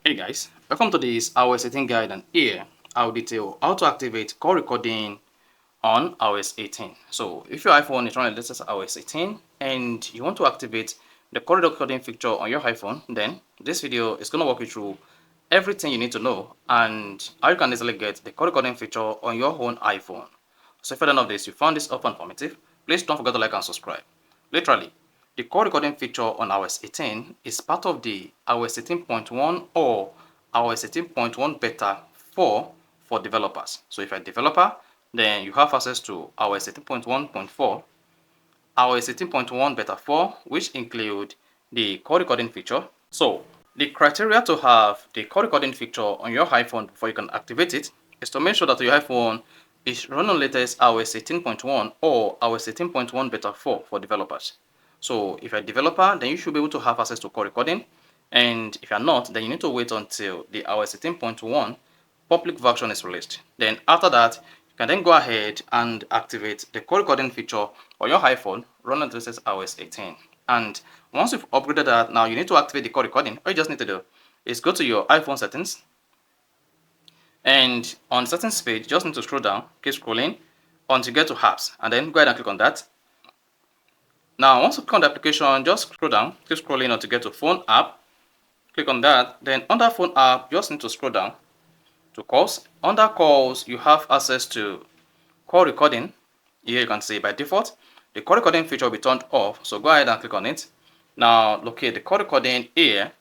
Hey guys, welcome to this iOS 18 guide, and here I'll detail how to activate call recording on iOS 18. So if your iPhone is running the latest iOS 18 and you want to activate the call recording feature on your iPhone, then this video is going to walk you through everything you need to know and how you can easily get the call recording feature on your own iPhone. So if you don't know this, you found this helpful and informative, please don't forget to like and subscribe. Literally, the call recording feature on iOS 18 is part of the iOS 18.1 or iOS 18.1 beta 4 for developers. So if you're a developer, then you have access to iOS 18.1.4, iOS 18.1 beta 4, which include the call recording feature. So the criteria to have the call recording feature on your iPhone before you can activate it is to make sure that your iPhone is running latest iOS 18.1 or iOS 18.1 beta 4 for developers. So if you're a developer, then you should be able to have access to call recording. And if you're not, then you need to wait until the iOS 18.1 public version is released. Then after that, you can then go ahead and activate the call recording feature on your iPhone running the latest iOS 18. And once you've upgraded that, now you need to activate the call recording. All you just need to do is go to your iPhone settings, and on the settings page, you just need to scroll down, keep scrolling until you get to apps, and then go ahead and click on that. Now, once you click on the application, just scroll down, keep scrolling until you get to phone app. Click on that. Then under phone app, you just need to scroll down to calls. Under calls, you have access to call recording. Here you can see by default, the call recording feature will be turned off. So go ahead and click on it. Now locate the call recording here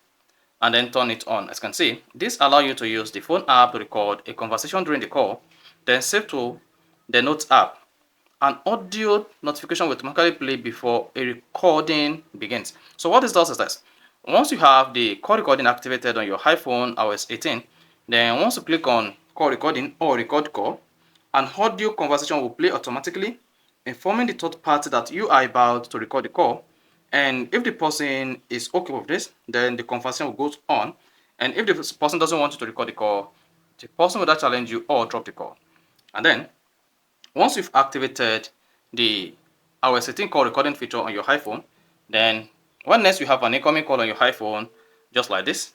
and then turn it on. As you can see, this allows you to use the phone app to record a conversation during the call, then save to the notes app. An audio notification will automatically play before a recording begins. So what this does is this: once you have the call recording activated on your iPhone iOS 18, then once you click on call recording or record call, an audio conversation will play automatically, informing the third party that you are about to record the call. And if the person is okay with this, then the conversation will go on. And if the person doesn't want you to record the call, the person will challenge you or drop the call. And then once you've activated the iOS 18 call recording feature on your iPhone, then when next you have an incoming call on your iPhone, just like this,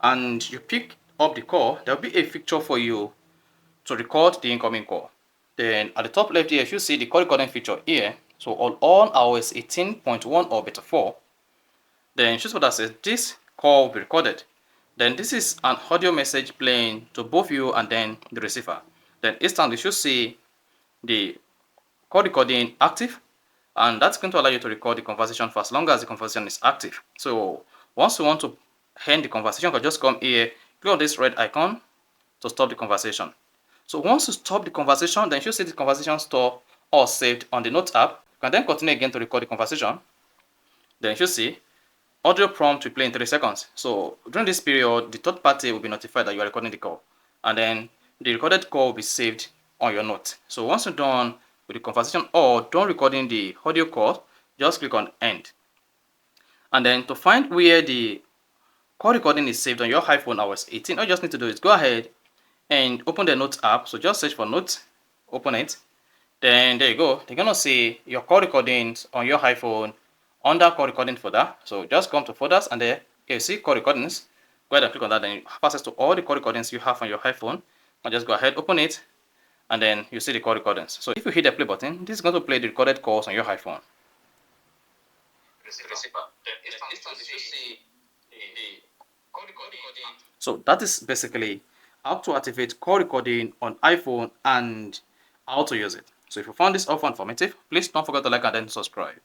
and you pick up the call, there'll be a feature for you to record the incoming call. Then at the top left here, if you see the call recording feature here, so on all iOS 18.1 or beta 4, then choose what that says this call will be recorded. Then this is an audio message playing to both you and then the receiver. Then instantly you should see the call recording active, and that's going to allow you to record the conversation for as long as the conversation is active. So once you want to end the conversation, you can just come here, click on this red icon to stop the conversation. So once you stop the conversation, then you should see the conversation stopped or saved on the Notes app. You can then continue again to record the conversation. Then you should see audio prompt will play in 3 seconds. So during this period, the third party will be notified that you are recording the call, and then the recorded call will be saved on your note. So once you're done with the conversation or done recording the audio call, just click on end. And then to find where the call recording is saved on your iPhone iOS 18, all you just need to do is go ahead and open the Notes app. So just search for Notes, open it. Then there you go. You're gonna see your call recordings on your iPhone under call recording folder. So just come to folders, and there you see call recordings. Go ahead and click on that, then you have access to all the call recordings you have on your iPhone. And just go ahead, open it, and then you see the call recordings. So if you hit the play button, this is going to play the recorded calls on your iPhone. So that is basically how to activate call recording on iPhone and how to use it. So if you found this helpful and informative, please don't forget to like and then subscribe.